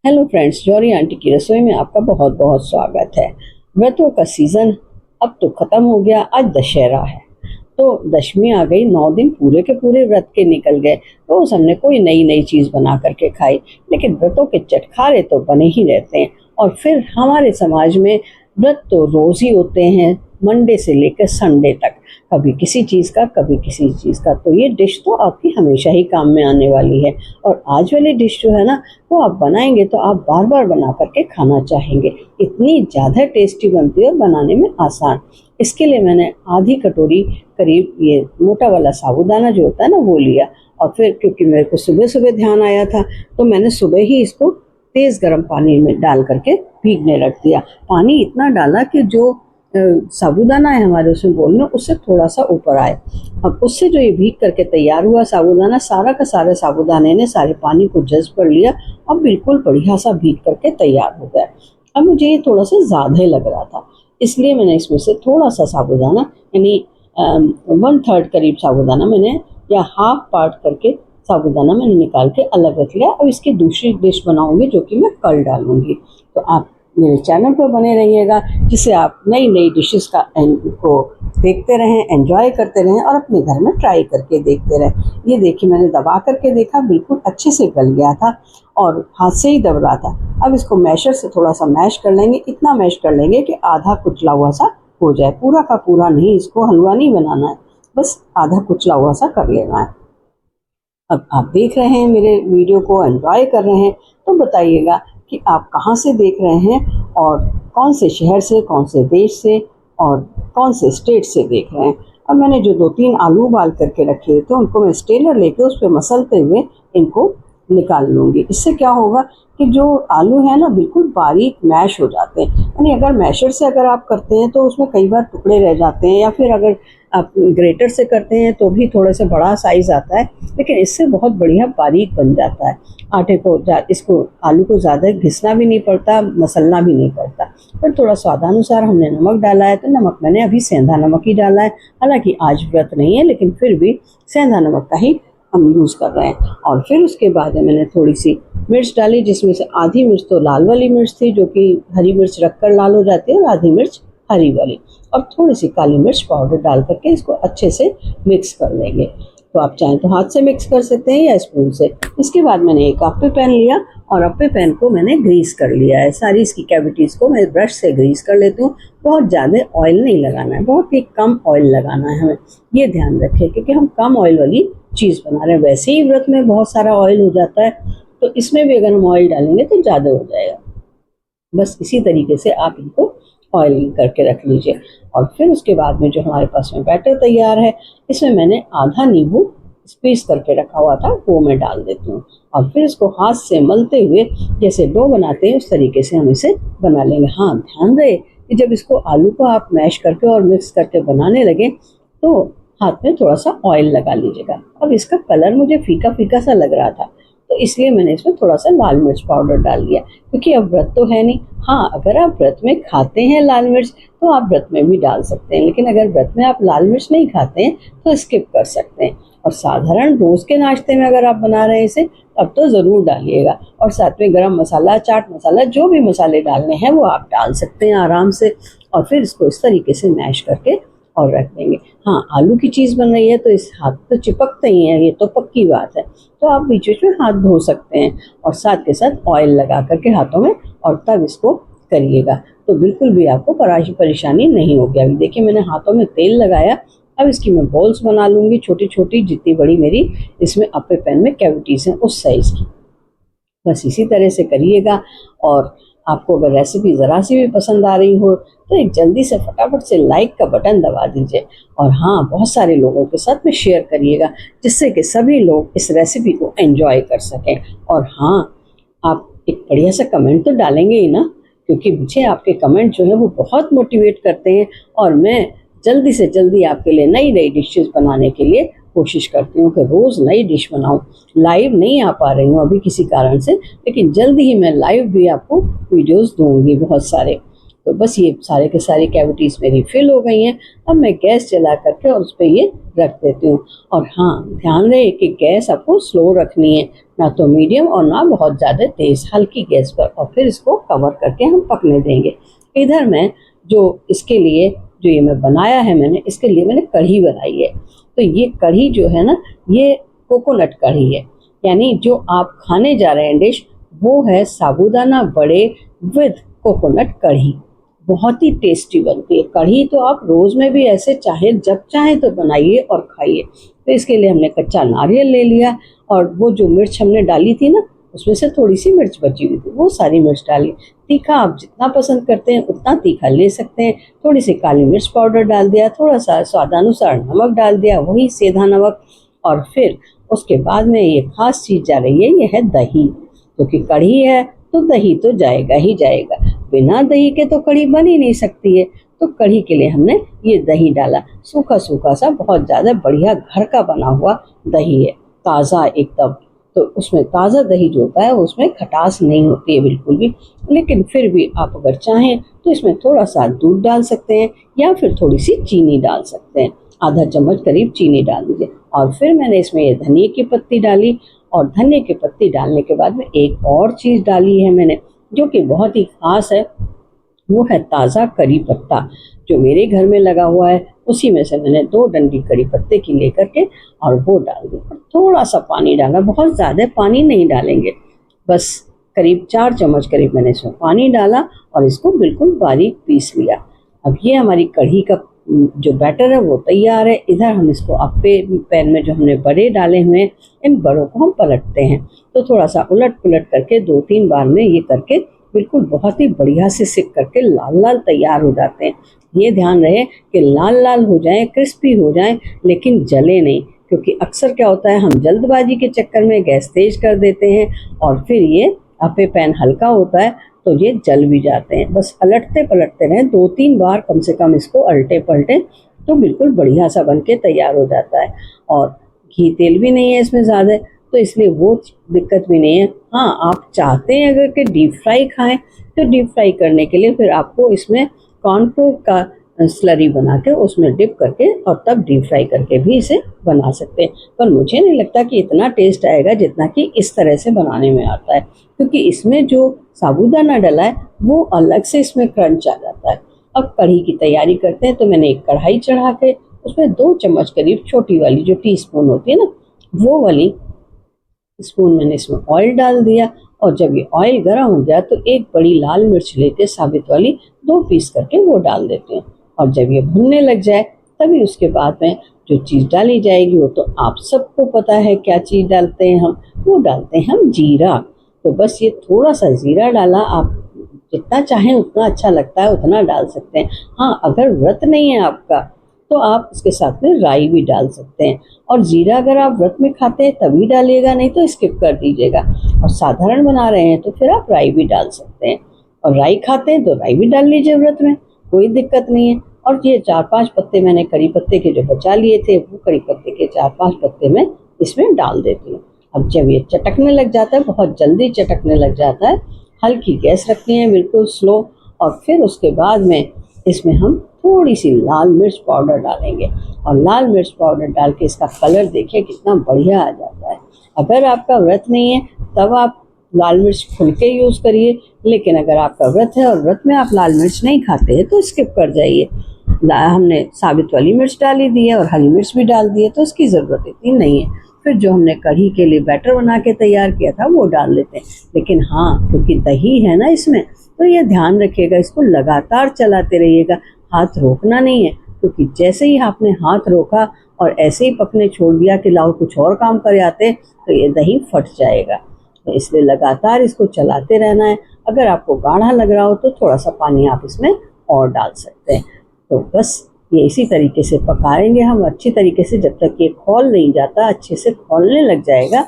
Hello friends, जौहरी aunty की रसोई में आपका बहुत बहुत स्वागत है। व्रतों का सीज़न अब तो ख़त्म हो गया। आज दशहरा है तो दशमी आ गई। 9 दिन पूरे के पूरे व्रत के निकल गए। रोज़ हमने कोई नई नई चीज़ बना करके खाई, लेकिन व्रतों के चटखारे तो बने ही रहते हैं। और फिर हमारे समाज में व्रत तो रोज़ ही होते हैं, मंडे से लेकर संडे तक। कभी किसी चीज़ का, कभी किसी चीज़ का। तो ये डिश तो आपकी हमेशा ही काम में आने वाली है। और आज वाली डिश जो है ना, वो आप बनाएंगे तो आप बार बार बना करके खाना चाहेंगे। इतनी ज़्यादा टेस्टी बनती है और बनाने में आसान। इसके लिए मैंने आधी कटोरी करीब ये मोटा वाला साबूदाना जो होता है ना, वो लिया। और फिर क्योंकि मेरे को सुबह सुबह ध्यान आया था, तो मैंने सुबह ही इसको तेज़ गर्म पानी में डाल करके भीगने रख दिया। पानी इतना डाला कि जो साबूदाना है हमारे उसमें बोल में, उससे थोड़ा सा ऊपर आए। अब उससे जो ये भीग करके तैयार हुआ साबूदाना, सारा का सारा साबूदाने ने सारे पानी को जज़्ब कर लिया। अब बिल्कुल बढ़िया सा भीग करके तैयार हो गया। अब मुझे ये थोड़ा सा ज़्यादा ही लग रहा था, इसलिए मैंने इसमें से थोड़ा सा साबूदाना, यानी 1/3 करीब साबूदाना मैंने, या हाफ पार्ट करके साबूदाना मैंने निकाल के अलग रख लिया। अब इसकी दूसरी डिश बनाऊंगी जो कि मैं कल डालूंगी। तो आप मेरे चैनल पर बने रहिएगा, जिससे आप नई नई डिशेस को देखते रहें, एंजॉय करते रहें और अपने घर में ट्राई करके देखते रहें। ये देखिए, मैंने दबा करके देखा, बिल्कुल अच्छे से गल गया था और हाथ से ही दब रहा था। अब इसको मैशर से थोड़ा सा मैश कर लेंगे। इतना मैश कर लेंगे कि आधा कुचला हुआ सा हो जाए, पूरा का पूरा नहीं। इसको हलवा नहीं बनाना है, बस आधा कुचला हुआ सा कर लेना है। अब आप देख रहे हैं मेरे वीडियो को, एंजॉय कर रहे हैं, तो बताइएगा कि आप कहाँ से देख रहे हैं और कौन से शहर से, कौन से देश से और कौन से स्टेट से देख रहे हैं। अब मैंने जो 2-3 आलू उबाल करके रखे हुए थे, उनको मैं स्टेलर लेके उस पर मसलते हुए इनको निकाल लूँगी। इससे क्या होगा कि जो आलू है ना, बिल्कुल बारीक मैश हो जाते हैं। यानी अगर मैशर से अगर आप करते हैं तो उसमें कई बार टुकड़े रह जाते हैं, या फिर अगर आप ग्रेटर से करते हैं तो भी थोड़ा सा बड़ा साइज़ आता है, लेकिन इससे बहुत बढ़िया बारीक बन जाता है। आटे को इसको आलू को ज़्यादा घिसना भी नहीं पड़ता, मसलना भी नहीं पड़ता। पर थोड़ा स्वादानुसार हमने नमक डाला है, तो नमक मैंने अभी सेंधा नमक ही डाला है। हालांकि आज व्रत नहीं है, लेकिन फिर भी सेंधा नमक का ही हम यूज़ कर रहे हैं। और फिर उसके बाद मैंने थोड़ी सी मिर्च डाली, जिसमें से आधी मिर्च तो लाल वाली मिर्च थी, जो कि हरी मिर्च रखकर लाल हो जाती है, और आधी मिर्च हरी वाली, और थोड़ी सी काली मिर्च पाउडर डाल करके इसको अच्छे से मिक्स कर लेंगे। तो आप चाहें तो हाथ से मिक्स कर सकते हैं या स्पून से। इसके बाद मैंने एक अप्पे पैन लिया और अप्पे पैन को मैंने ग्रीस कर लिया है। सारी इसकी कैविटीज़ को मैं ब्रश से ग्रीस कर लेती हूँ। बहुत ज़्यादा ऑयल नहीं लगाना है, बहुत ही कम ऑयल लगाना है हमें, ये ध्यान रखें, क्योंकि हम कम ऑयल वाली चीज़ बना रहे हैं। वैसे ही व्रत में बहुत सारा ऑयल हो जाता है, तो इसमें भी अगर हम ऑयल डालेंगे तो ज़्यादा हो जाएगा। बस इसी तरीके से आप इनको ऑयलिंग करके रख लीजिए। और फिर उसके बाद में जो हमारे पास में बैटर तैयार है, इसमें मैंने आधा नींबू स्क्वीज करके रखा हुआ था, वो मैं डाल देती हूँ। और फिर इसको हाथ से मलते हुए, जैसे डो बनाते हैं उस तरीके से हम इसे बना लेंगे। हाँ, ध्यान रहे कि जब इसको आलू को आप मैश करके और मिक्स करके बनाने लगे तो हाथ में थोड़ा सा ऑयल लगा लीजिएगा। अब इसका कलर मुझे फीका फीका सा लग रहा था, तो इसलिए मैंने इसमें थोड़ा सा लाल मिर्च पाउडर डाल दिया, क्योंकि अब व्रत तो है नहीं। हाँ, अगर आप व्रत में खाते हैं लाल मिर्च तो आप व्रत में भी डाल सकते हैं, लेकिन अगर व्रत में आप लाल मिर्च नहीं खाते हैं तो स्किप कर सकते हैं। और साधारण रोज़ के नाश्ते में अगर आप बना रहे हैं इसे, तब तो ज़रूर डालिएगा। और साथ में गरम मसाला, चाट मसाला, जो भी मसाले डालने हैं वो आप डाल सकते हैं आराम से। और फिर इसको इस तरीके से मैश करके और रख देंगे। हाँ, आलू की चीज़ बन रही है तो इस हाथ तो चिपकते ही हैं, ये तो पक्की बात है। तो आप बीच बीच में हाथ धो सकते हैं और साथ के साथ ऑयल लगा करके हाथों में, और तब इसको करिएगा तो बिल्कुल भी आपको परेशानी नहीं होगी। अभी देखिए, मैंने हाथों में तेल लगाया। अब इसकी मैं बॉल्स बना लूँगी, छोटी छोटी, जितनी बड़ी मेरी इसमें अप्पे पैन में कैविटीज़ हैं उस साइज़ की। बस इसी तरह से करिएगा। और आपको अगर रेसिपी ज़रा सी भी पसंद आ रही हो तो एक जल्दी से फटाफट से लाइक का बटन दबा दीजिए। और हाँ, बहुत सारे लोगों के साथ में शेयर करिएगा, जिससे कि सभी लोग इस रेसिपी को एंजॉय कर सकें। और हाँ, आप एक बढ़िया सा कमेंट तो डालेंगे ही ना, क्योंकि मुझे आपके कमेंट जो है वो बहुत मोटिवेट करते हैं, और मैं जल्दी से जल्दी आपके लिए नई नई डिशेज़ बनाने के लिए कोशिश करती हूँ कि रोज़ नई डिश बनाऊँ। लाइव नहीं आ पा रही हूँ अभी किसी कारण से, लेकिन जल्दी ही मैं लाइव भी आपको वीडियोस दूँगी बहुत सारे। तो बस ये सारे के सारी कैविटीज़ मेरी फिल हो गई हैं। अब मैं गैस जला करके और उस पर ये रख देती हूँ। और हाँ, ध्यान रहे कि गैस आपको स्लो रखनी है, ना तो मीडियम और ना बहुत ज़्यादा तेज़, हल्की गैस पर। और फिर इसको कवर करके हम पकने देंगे। इधर मैं इसके लिए जो ये मैं बनाया है, इसके लिए मैंने कढ़ी बनाई है। तो ये कढ़ी जो है ना, ये कोकोनट कढ़ी है, यानी जो आप खाने जा रहे हैं डिश, वो है साबूदाना वड़े विद कोकोनट कढ़ी। बहुत ही टेस्टी बनती है कढ़ी। तो आप रोज़ में भी ऐसे चाहे जब चाहे तो बनाइए और खाइए। तो इसके लिए हमने कच्चा नारियल ले लिया, और वो जो मिर्च हमने डाली थी ना, उसमें से थोड़ी सी मिर्च बची हुई थी, वो सारी मिर्च डाली। तीखा आप जितना पसंद करते हैं उतना तीखा ले सकते हैं। थोड़ी सी काली मिर्च पाउडर डाल दिया, थोड़ा सा स्वादानुसार नमक डाल दिया, वही सेंधा नमक। और फिर उसके बाद में ये खास चीज़ जा रही है, ये है दही। क्योंकि कढ़ी है तो दही तो जाएगा ही जाएगा, बिना दही के तो कढ़ी बन ही नहीं सकती है। तो कढ़ी के लिए हमने ये दही डाला, सूखा सूखा सा, बहुत ज़्यादा बढ़िया घर का बना हुआ दही है, ताज़ा एकदम। तो उसमें ताज़ा दही जो होता है उसमें खटास नहीं होती है बिल्कुल भी। लेकिन फिर भी आप अगर चाहें तो इसमें थोड़ा सा दूध डाल सकते हैं, या फिर थोड़ी सी चीनी डाल सकते हैं। आधा चम्मच करीब चीनी डाल दीजिए। और फिर मैंने इसमें ये धनिया की पत्ती डाली, और धनिया की पत्ती डालने के बाद में एक और चीज़ डाली है मैंने, जो कि बहुत ही ख़ास है। वो है ताज़ा करी पत्ता, जो मेरे घर में लगा हुआ है। उसी में से मैंने 2 डंडी करी पत्ते की लेकर के और वो डाल दी। और थोड़ा सा पानी डाला, बहुत ज़्यादा पानी नहीं डालेंगे, बस करीब 4 चम्मच करीब मैंने इसमें पानी डाला, और इसको बिल्कुल बारीक पीस लिया। अब ये हमारी कढ़ी का जो बैटर है वो तैयार है। इधर हम इसको अपने पैन में जो हमने बड़े डाले हुए हैं, इन बड़ों को हम पलटते हैं। तो थोड़ा सा उलट पुलट करके 2-3 बार में ये करके बिल्कुल बहुत ही बढ़िया से सिक करके लाल लाल तैयार हो जाते हैं। ये ध्यान रहे कि लाल लाल हो जाएं, क्रिस्पी हो जाएं, लेकिन जले नहीं। क्योंकि अक्सर क्या होता है, हम जल्दबाजी के चक्कर में गैस तेज कर देते हैं, और फिर ये अपे पैन हल्का होता है तो ये जल भी जाते हैं। बस पलटते पलटते रहें, 2-3 बार कम से कम इसको अल्टे पलटे, तो बिल्कुल बढ़िया सा बन के तैयार हो जाता है। और घी तेल भी नहीं है इसमें ज़्यादा, तो इसलिए वो दिक्कत भी नहीं है। हाँ, आप चाहते हैं अगर कि डीप फ्राई खाएं, तो डीप फ्राई करने के लिए फिर आपको इसमें कॉर्नफ्लोर का स्लरी बना के उसमें डिप करके और तब डीप फ्राई करके भी इसे बना सकते हैं। पर मुझे नहीं लगता कि इतना टेस्ट आएगा जितना कि इस तरह से बनाने में आता है, क्योंकि इसमें जो साबूदाना डला है वो अलग से इसमें क्रंच आ जाता है। अब कढ़ी की तैयारी करते हैं। तो मैंने एक कढ़ाई चढ़ा के उसमें 2 चम्मच करीब, छोटी वाली जो टीस्पून होती है ना, वो वाली स्पून मैंने इसमें ऑयल डाल दिया। और जब ये ऑयल गर्म हो गया तो एक बड़ी लाल मिर्च लेके साबित वाली 2 पीस करके वो डाल देते हैं। और जब ये भुनने लग जाए तभी उसके बाद में जो चीज़ डाली जाएगी, वो तो आप सबको पता है क्या चीज़ डालते हैं हम, वो डालते हैं हम जीरा। तो बस ये थोड़ा सा जीरा डाला, आप जितना चाहें उतना अच्छा लगता है उतना डाल सकते हैं। हाँ, अगर व्रत नहीं है आपका तो आप इसके साथ में राई भी डाल सकते हैं। और जीरा अगर आप व्रत में खाते हैं तभी डालिएगा, नहीं तो स्किप कर दीजिएगा। और साधारण बना रहे हैं तो फिर आप राई भी डाल सकते हैं। और राई खाते हैं तो राई भी डाल लीजिए व्रत में, कोई दिक्कत नहीं है। और ये 4-5 पत्ते मैंने करी पत्ते के जो बचा लिए थे, वो करी पत्ते के 4-5 पत्ते मैं इसमें डाल देती हूँ। अब जब ये चटकने लग जाता है, बहुत जल्दी चटकने लग जाता है, हल्की गैस रखनी है बिल्कुल स्लो। और फिर उसके बाद में इसमें हम थोड़ी सी लाल मिर्च पाउडर डालेंगे। और लाल मिर्च पाउडर डाल के इसका कलर देखिए कितना बढ़िया आ जाता है। अगर आपका व्रत नहीं है तब आप लाल मिर्च खुल के यूज़ करिए, लेकिन अगर आपका व्रत है और व्रत में आप लाल मिर्च नहीं खाते हैं तो स्किप कर जाइए। हमने साबित वाली मिर्च डाली दी है और हरी मिर्च भी डाल दी है, तो इसकी ज़रूरत इतनी नहीं है। फिर जो हमने कढ़ी के लिए बैटर बना के तैयार किया था वो डाल लेते हैं। लेकिन हाँ, क्योंकि दही है ना इसमें, तो ये ध्यान रखिएगा, इसको लगातार चलाते रहिएगा, हाथ रोकना नहीं है। क्योंकि जैसे ही आपने हाथ रोका और ऐसे ही पकने छोड़ दिया कि लाओ कुछ और काम कर आते, तो ये दही फट जाएगा। तो इसलिए लगातार इसको चलाते रहना है। अगर आपको गाढ़ा लग रहा हो तो थोड़ा सा पानी आप इसमें और डाल सकते हैं। तो बस ये इसी तरीके से पकाएंगे हम अच्छी तरीके से, जब तक ये खौल नहीं जाता, अच्छे से खौलने लग जाएगा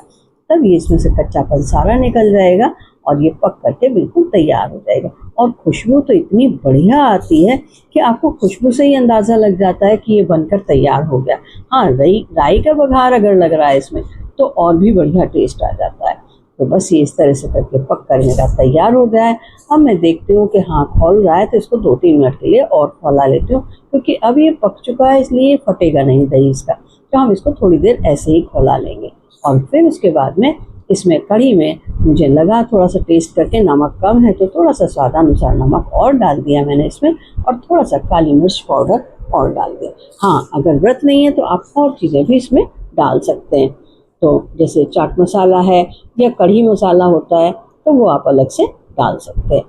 तब ये इसमें से कच्चापन सारा निकल जाएगा और ये पक करके बिल्कुल तैयार हो जाएगा। और खुशबू तो इतनी बढ़िया आती है कि आपको खुशबू से ही अंदाज़ा लग जाता है कि ये बनकर तैयार हो गया। हाँ, राई का बघार अगर लग रहा है इसमें तो और भी बढ़िया टेस्ट आ जाता है। तो बस ये इस तरह से करके पक कर मेरा तैयार हो गया है। अब मैं देखती हूँ कि हाँ खौल रहा है, तो इसको 2-3 मिनट के लिए और खौला लेती हूँ, क्योंकि अब ये पक चुका है इसलिए फटेगा नहीं दही इसका। तो हम इसको थोड़ी देर ऐसे ही खौला लेंगे। और फिर उसके बाद में इसमें कढ़ी में मुझे लगा थोड़ा सा टेस्ट करके नमक कम है, तो थोड़ा सा स्वादानुसार नमक और डाल दिया मैंने इसमें, और थोड़ा सा काली मिर्च पाउडर और डाल दिया। हाँ, अगर व्रत नहीं है तो आप और चीज़ें भी इसमें डाल सकते हैं। तो जैसे चाट मसाला है या कढ़ी मसाला होता है, तो वो आप अलग से डाल सकते हैं।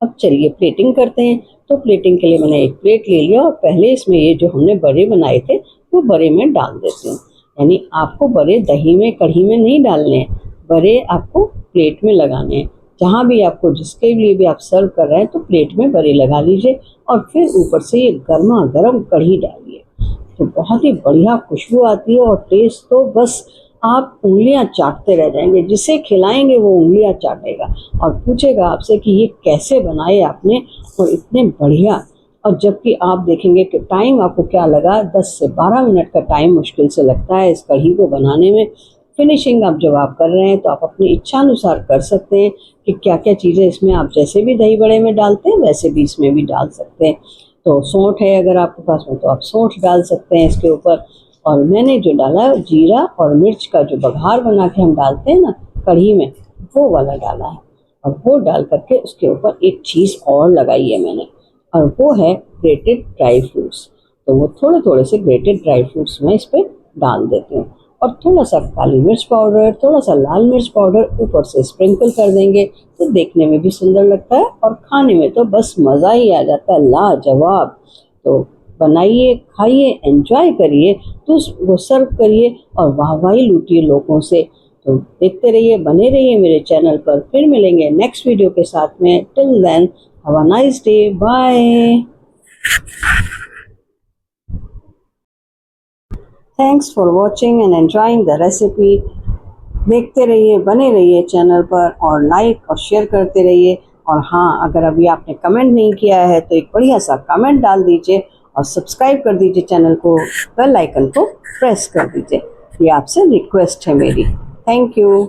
अब चलिए प्लेटिंग करते हैं। तो प्लेटिंग के लिए मैंने एक प्लेट ले लिया, और पहले इसमें ये जो हमने बड़े बनाए थे वो बड़े में डाल देती हूँ। यानी आपको बड़े दही में कढ़ी में नहीं डालने हैं, बड़े आपको प्लेट में लगाने हैं। जहाँ भी आपको जिसके लिए भी आप सर्व कर रहे हैं तो प्लेट में बड़े लगा लीजिए, और फिर ऊपर से ये गर्मा गर्म कढ़ी डालिए, तो बहुत ही बढ़िया खुशबू आती है। और टेस्ट तो बस आप उंगलियां चाटते रह जाएंगे, जिसे खिलाएंगे वो उंगलियां चाटेगा और पूछेगा आपसे कि ये कैसे बनाए आपने, और इतने बढ़िया। और जबकि आप देखेंगे कि टाइम आपको क्या लगा, 10 से 12 मिनट का टाइम मुश्किल से लगता है इस कढ़ी को बनाने में। फिनिशिंग अब जब आप कर रहे हैं तो आप अपनी इच्छा अनुसार कर सकते हैं कि क्या क्या चीज़ें इसमें आप जैसे भी दही बड़े में डालते हैं वैसे भी इसमें भी डाल सकते हैं। तो सौंठ है अगर आपके पास में तो आप सौंठ डाल सकते हैं इसके ऊपर। और मैंने जो डाला है जीरा और मिर्च का जो बघार बना के हम डालते हैं ना कढ़ी में, वो वाला डाला है। और वो डाल करके उसके ऊपर एक चीज़ और लगाई है मैंने, और वो है ग्रेटेड ड्राई फ्रूट्स। तो वो थोड़े थोड़े से ग्रेटेड ड्राई फ्रूट्स मैं इस पर डाल देती हूँ, और थोड़ा सा काली मिर्च पाउडर, थोड़ा सा लाल मिर्च पाउडर ऊपर से स्प्रिंकल कर देंगे, तो देखने में भी सुंदर लगता है और खाने में तो बस मज़ा ही आ जाता है, लाजवाब। तो बनाइए, खाइए, एंजॉय करिए, तो वो सर्व करिए और वाहवाही लूटिए लोगों से। तो देखते रहिए, बने रहिए मेरे चैनल पर। फिर मिलेंगे नेक्स्ट वीडियो के साथ में। Till then have a nice day, bye. Thanks for watching and enjoying the recipe. देखते रहिए, बने रहिए चैनल पर, और लाइक और शेयर करते रहिए। और हाँ, अगर अभी आपने कमेंट नहीं किया है तो एक बढ़िया सा कमेंट डाल दीजिए, और सब्सक्राइब कर दीजिए चैनल को, बेल आइकन को प्रेस कर दीजिए। ये आपसे रिक्वेस्ट है मेरी। Thank you.